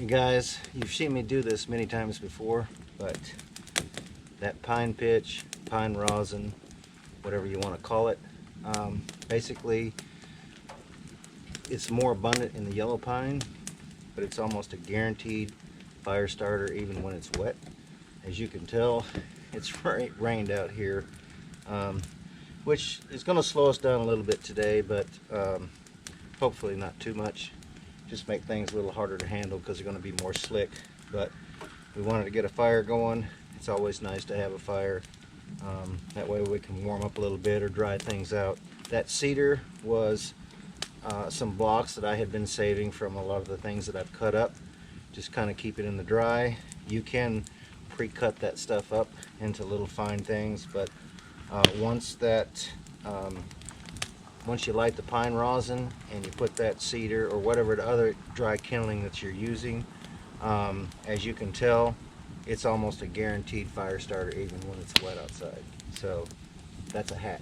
You guys, you've seen me do this many times before, but that pine pitch, pine rosin, whatever you want to call it, basically it's more abundant in the yellow pine, but it's almost a guaranteed fire starter even when it's wet. As you can tell, it's rained out here, which is going to slow us down a little bit today, but hopefully not too much. Just make things a little harder to handle because they're going to be more slick. But we wanted to get a fire going. It's always nice to have a fire. That way we can warm up a little bit or dry things out. That cedar was some blocks that I had been saving from a lot of the things that I've cut up. Just kind of keep it in the dry. You can pre-cut that stuff up into little fine things, but once you light the pine rosin and you put that cedar or whatever the other dry kindling that you're using, as you can tell, it's almost a guaranteed fire starter even when it's wet outside. So that's a hack.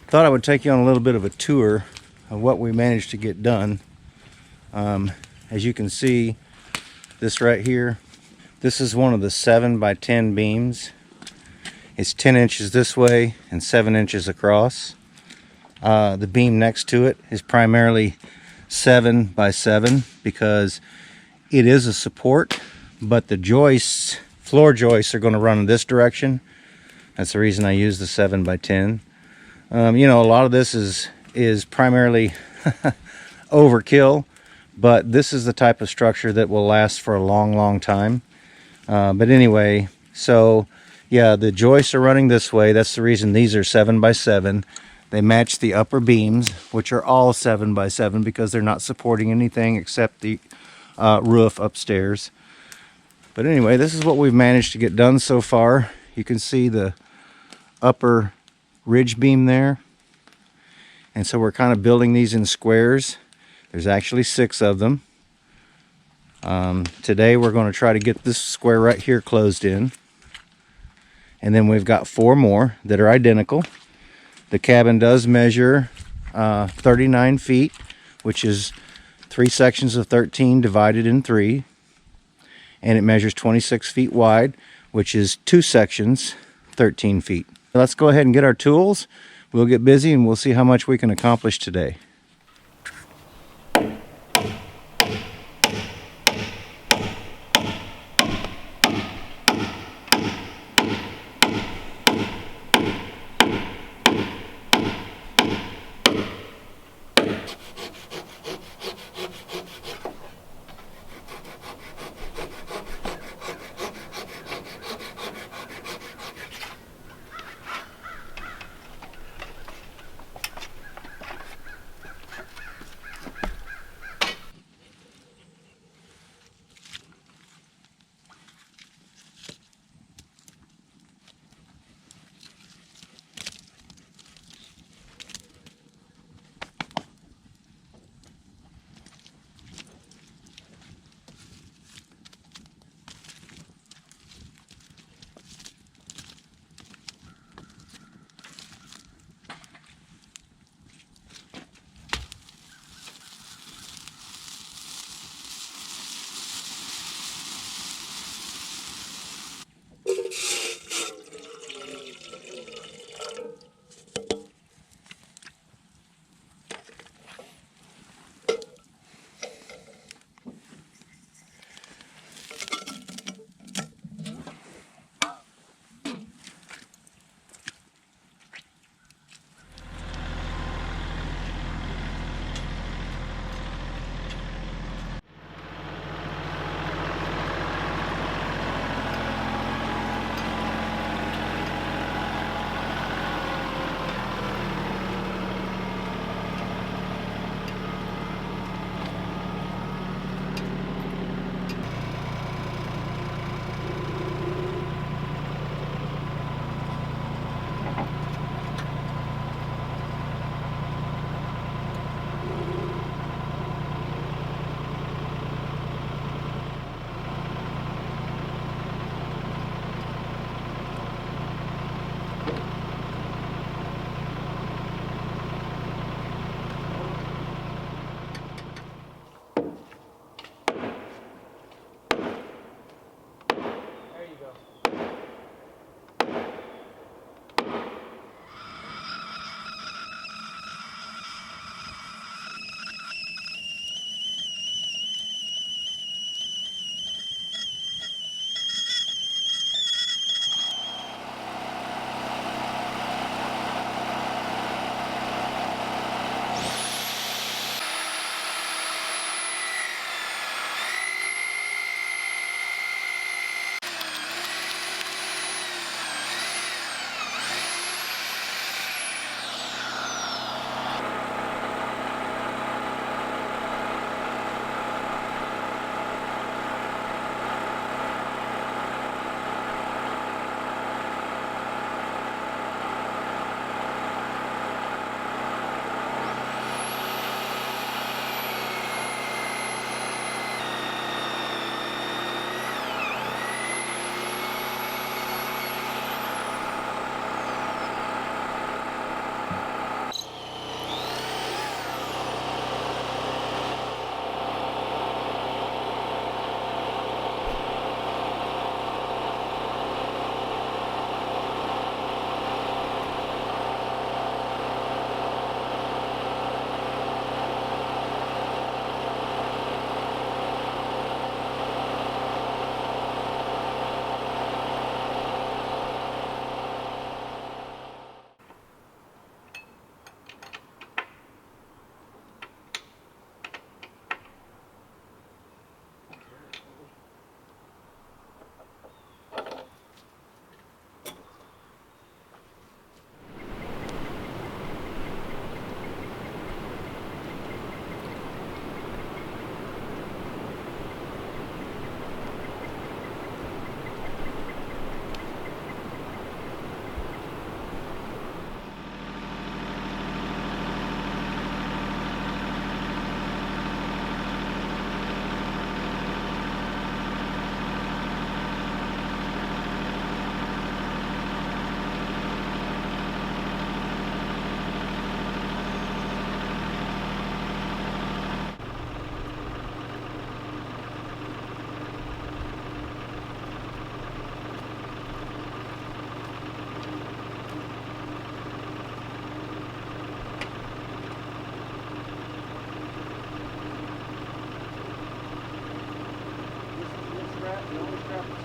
Thought I would take you on a little bit of a tour of what we managed to get done. As you can see, this right here, this is one of the 7 by 10 beams. It's 10 inches this way and 7 inches across. The beam next to it is primarily 7 by 7 because it is a support, but the joists, floor joists, are going to run in this direction. That's the reason I use the 7 by 10. You know, a lot of this is primarily overkill, but this is the type of structure that will last for a long time. But anyway, so yeah, the joists are running this way. That's the reason these are 7x7. They match the upper beams, which are all 7x7 because they're not supporting anything except the roof upstairs. But anyway, this is what we've managed to get done so far. You can see the upper ridge beam there. And so we're kind of building these in squares. There's actually 6 of them. Today we're going to try to get this square right here closed in. And then we've got 4 more that are identical. The cabin does measure 39 feet, which is 3 sections of 13 divided in 3. And it measures 26 feet wide, which is 2 sections, 13 feet. Let's go ahead and get our tools. We'll get busy and we'll see how much we can accomplish today.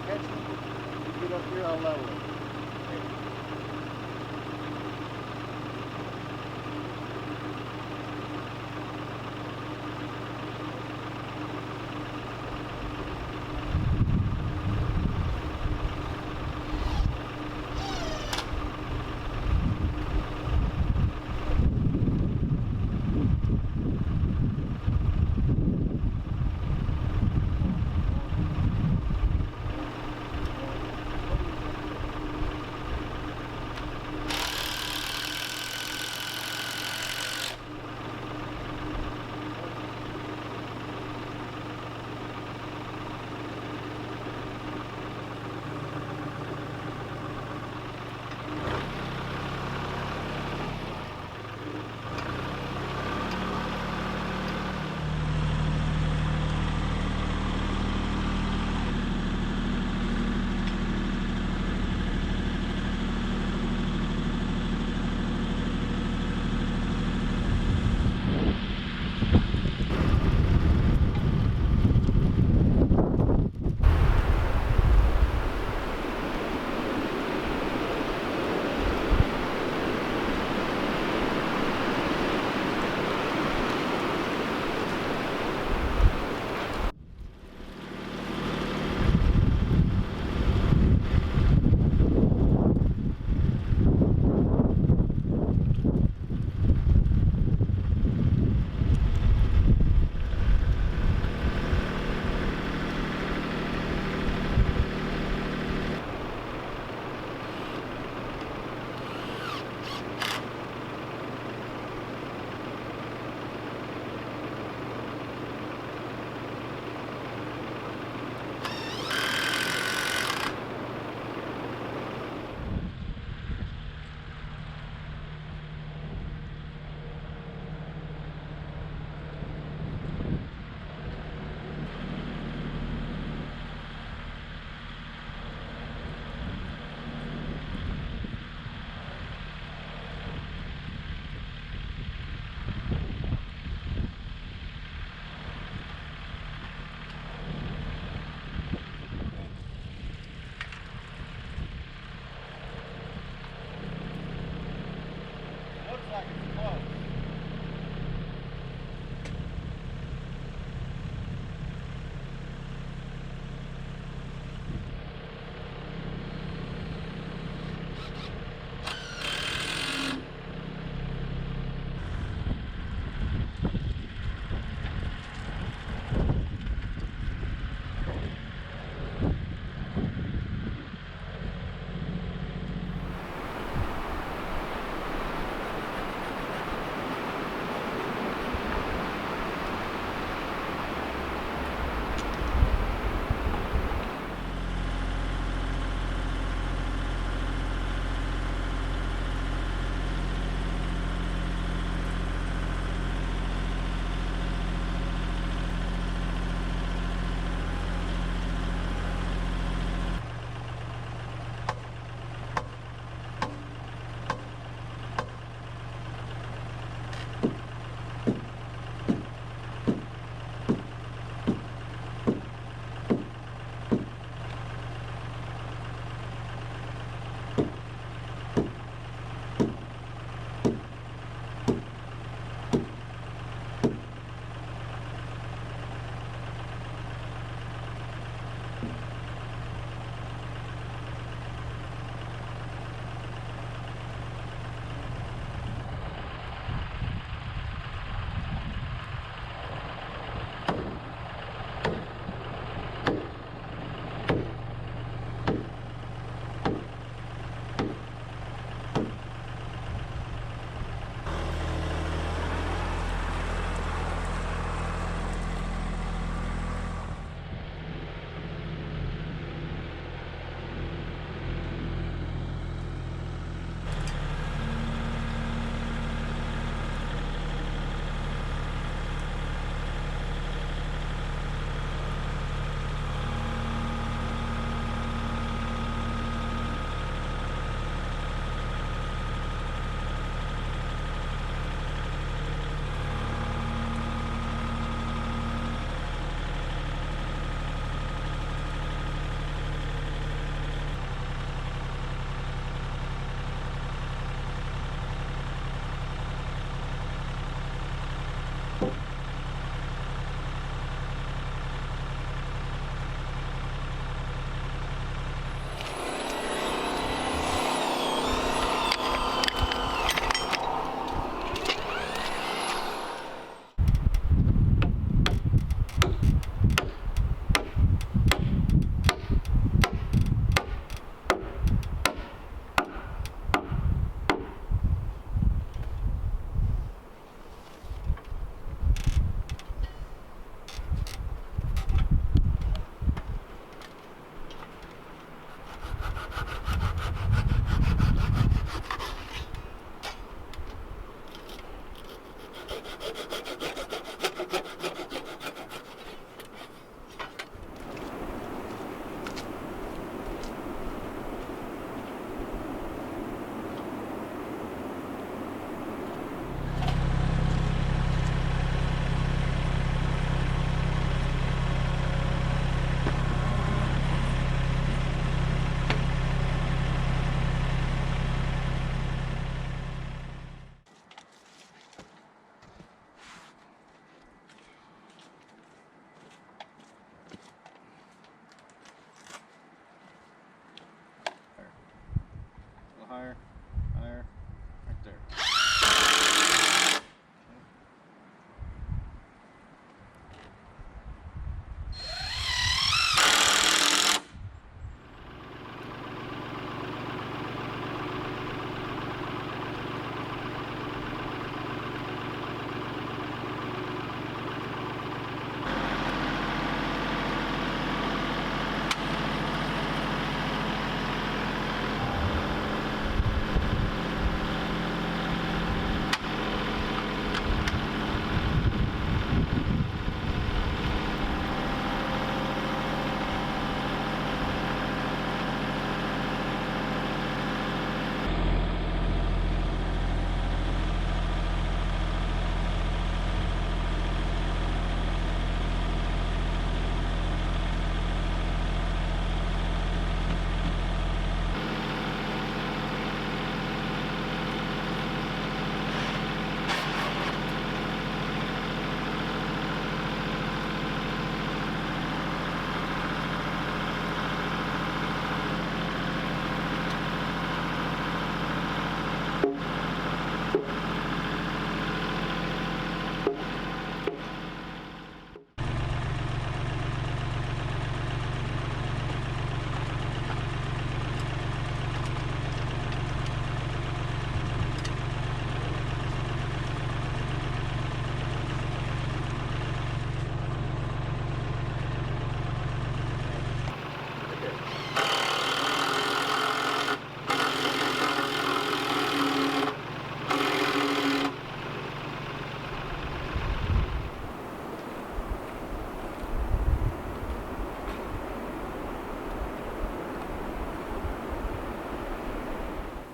catch it. Get up here, I'll level it.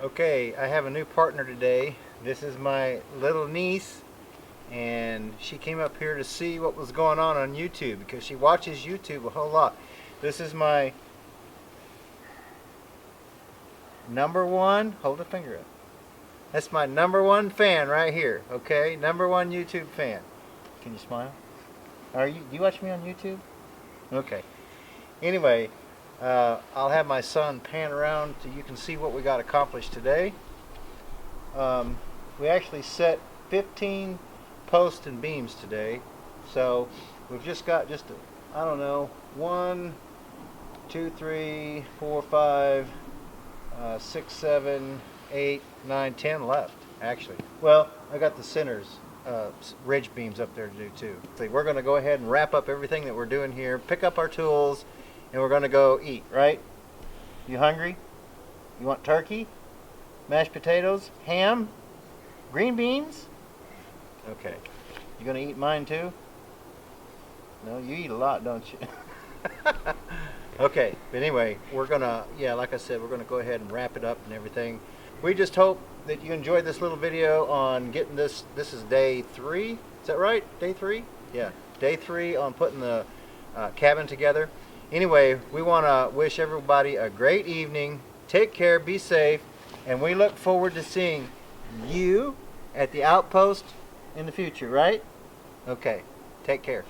Okay, I have a new partner today. This is my little niece, and she came up here to see what was going on YouTube because she watches YouTube a whole lot. This is my #1, hold a finger up. That's my #1 fan right here, okay? #1 YouTube fan. Can you smile? Do you watch me on YouTube? Okay. Anyway, I'll have my son pan around so you can see what we got accomplished today. We actually set 15 posts and beams today. So we've just got I don't know, 1, 2, 3, 4, 5, 6, 7, 8, 9, 10 left, actually. Well, I got the centers, ridge beams up there to do too. So we're going to go ahead and wrap up everything that we're doing here, pick up our tools, and we're going to go eat, right? You hungry? You want turkey? Mashed potatoes? Ham? Green beans? Okay. You going to eat mine too? No, you eat a lot, don't you? Okay, but anyway, we're gonna, like I said, we're gonna go ahead and wrap it up and everything. We just hope that you enjoyed this little video on getting this. This is day 3. Is that right? Day 3? Yeah, day 3 on putting the cabin together. Anyway, we want to wish everybody a great evening. Take care, be safe, and we look forward to seeing you at the outpost in the future, right? Okay, take care.